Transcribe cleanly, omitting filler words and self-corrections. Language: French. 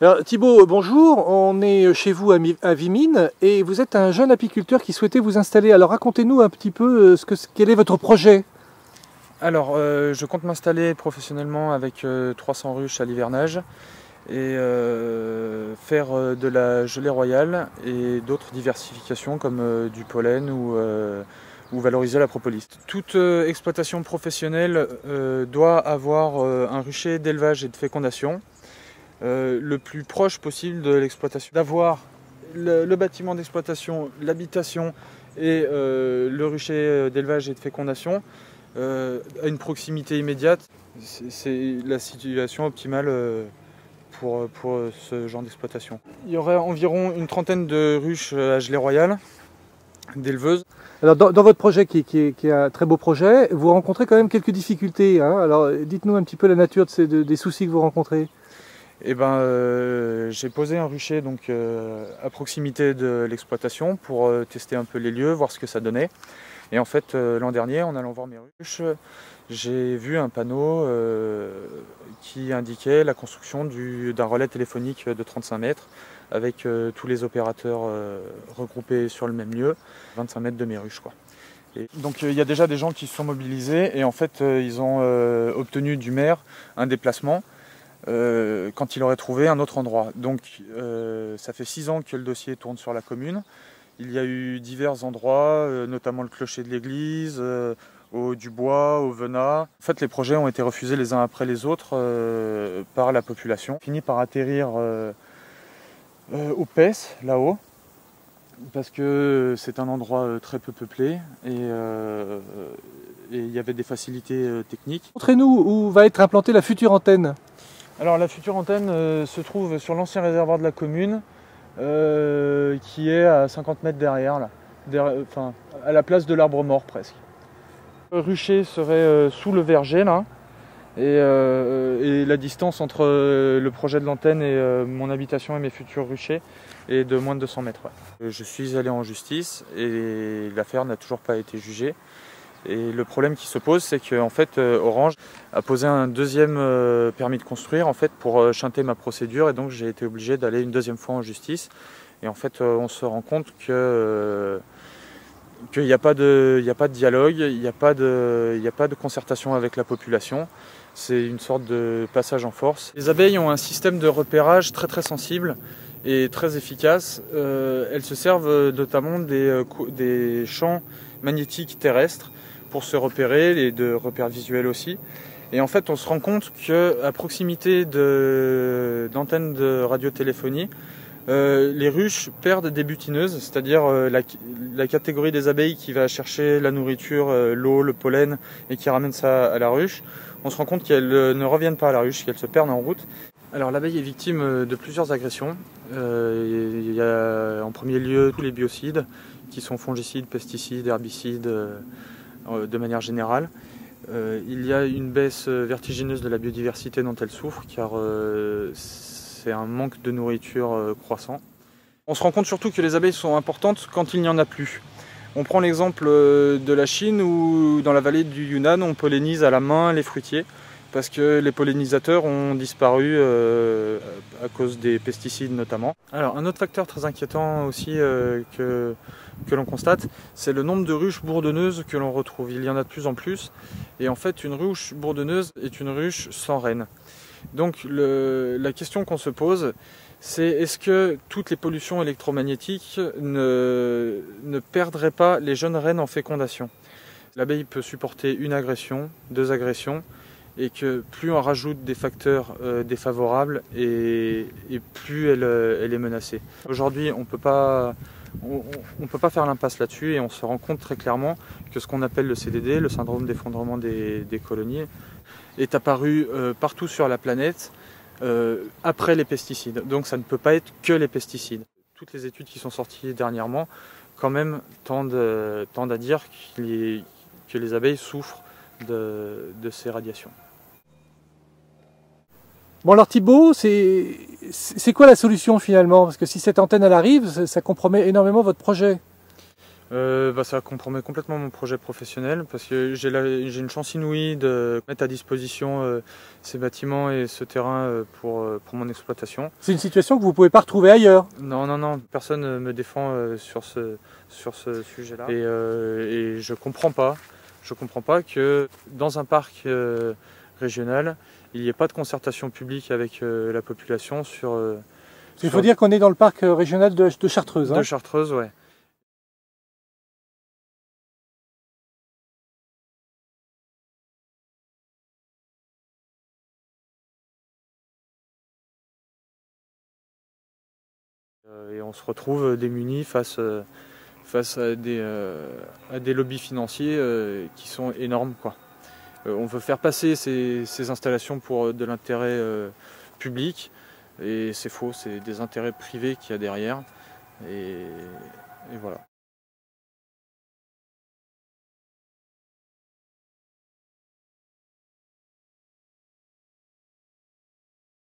Alors Thibaut, bonjour, on est chez vous à Vimines et vous êtes un jeune apiculteur qui souhaitait vous installer. Alors racontez-nous un petit peu quel est votre projet. Alors, je compte m'installer professionnellement avec 300 ruches à l'hivernage et faire de la gelée royale et d'autres diversifications comme du pollen ou valoriser la propolis. Toute exploitation professionnelle doit avoir un rucher d'élevage et de fécondation le plus proche possible de l'exploitation. D'avoir le bâtiment d'exploitation, l'habitation et le rucher d'élevage et de fécondation à une proximité immédiate, c'est la situation optimale pour ce genre d'exploitation. Il y aurait environ une trentaine de ruches à gelée royale, d'éleveuses. Alors dans votre projet qui est un très beau projet, vous rencontrez quand même quelques difficultés, hein. Alors dites-nous un petit peu la nature des soucis que vous rencontrez. Eh ben, j'ai posé un rucher donc, à proximité de l'exploitation pour tester un peu les lieux, voir ce que ça donnait. Et en fait, l'an dernier, en allant voir mes ruches, j'ai vu un panneau qui indiquait la construction d'un relais téléphonique de 35 mètres avec tous les opérateurs regroupés sur le même lieu, 25 mètres de mes ruches, quoi. Et donc il y a déjà des gens qui se sont mobilisés et en fait ils ont obtenu du maire un déplacement quand il aurait trouvé un autre endroit. Donc ça fait 6 ans que le dossier tourne sur la commune. Il y a eu divers endroits, notamment le clocher de l'église, du bois, au Venat. En fait, les projets ont été refusés les uns après les autres par la population. Fini par atterrir au PES, là-haut, parce que c'est un endroit très peu peuplé et il y avait des facilités techniques. Montrez-nous où va être implantée la future antenne. Alors la future antenne se trouve sur l'ancien réservoir de la commune, qui est à 50 mètres derrière, là, à la place de l'arbre mort presque. Le rucher serait sous le verger là, et la distance entre le projet de l'antenne et mon habitation et mes futurs ruchers est de moins de 200 mètres. Ouais. Je suis allé en justice et l'affaire n'a toujours pas été jugée. Et le problème qui se pose, c'est qu'en fait, Orange a posé un deuxième permis de construire en fait, pour chanter ma procédure, et donc j'ai été obligé d'aller une deuxième fois en justice. Et en fait, on se rend compte qu'il n'y a pas de dialogue, il n'y a pas de concertation avec la population. C'est une sorte de passage en force. Les abeilles ont un système de repérage très très sensible et très efficace. Elles se servent notamment des champs magnétiques terrestres pour se repérer et de repères visuels aussi. Et en fait, on se rend compte qu'à proximité d'antennes de radiotéléphonie, les ruches perdent des butineuses, c'est-à-dire la catégorie des abeilles qui va chercher la nourriture, l'eau, le pollen et qui ramène ça à la ruche. On se rend compte qu'elles ne reviennent pas à la ruche, qu'elles se perdent en route. Alors l'abeille est victime de plusieurs agressions. Il y a en premier lieu tous les biocides qui sont fongicides, pesticides, herbicides, de manière générale. Il y a une baisse vertigineuse de la biodiversité dont elle souffre car c'est un manque de nourriture croissant. On se rend compte surtout que les abeilles sont importantes quand il n'y en a plus. On prend l'exemple de la Chine où dans la vallée du Yunnan on pollinise à la main les fruitiers parce que les pollinisateurs ont disparu à cause des pesticides notamment. Alors un autre facteur très inquiétant aussi que l'on constate, c'est le nombre de ruches bourdonneuses que l'on retrouve. Il y en a de plus en plus et en fait une ruche bourdonneuse est une ruche sans reine. Donc la question qu'on se pose, c'est est-ce que toutes les pollutions électromagnétiques ne perdraient pas les jeunes reines en fécondation? L'abeille peut supporter une agression, 2 agressions, et que plus on rajoute des facteurs défavorables et plus elle est menacée. Aujourd'hui, on peut pas faire l'impasse là-dessus et on se rend compte très clairement que ce qu'on appelle le CDD, le syndrome d'effondrement des colonies, est apparu partout sur la planète après les pesticides. Donc ça ne peut pas être que les pesticides. Toutes les études qui sont sorties dernièrement quand même tendent à dire que les abeilles souffrent de ces radiations. Bon alors Thibaut, c'est quoi la solution finalement? Parce que si cette antenne elle arrive, ça compromet énormément votre projet. Ça compromet complètement mon projet professionnel parce que j'ai une chance inouïe de mettre à disposition ces bâtiments et ce terrain pour mon exploitation. C'est une situation que vous ne pouvez pas retrouver ailleurs. Non, non, non, personne ne me défend sur ce sujet-là. Et je comprends pas que dans un parc régional, il n'y ait pas de concertation publique avec la population sur... Il faut dire qu'on est dans le parc régional de Chartreuse. De Chartreuse, ouais. Et on se retrouve démunis face à des lobbies financiers qui sont énormes, quoi. On veut faire passer ces installations pour de l'intérêt public et c'est faux, c'est des intérêts privés qu'il y a derrière et voilà.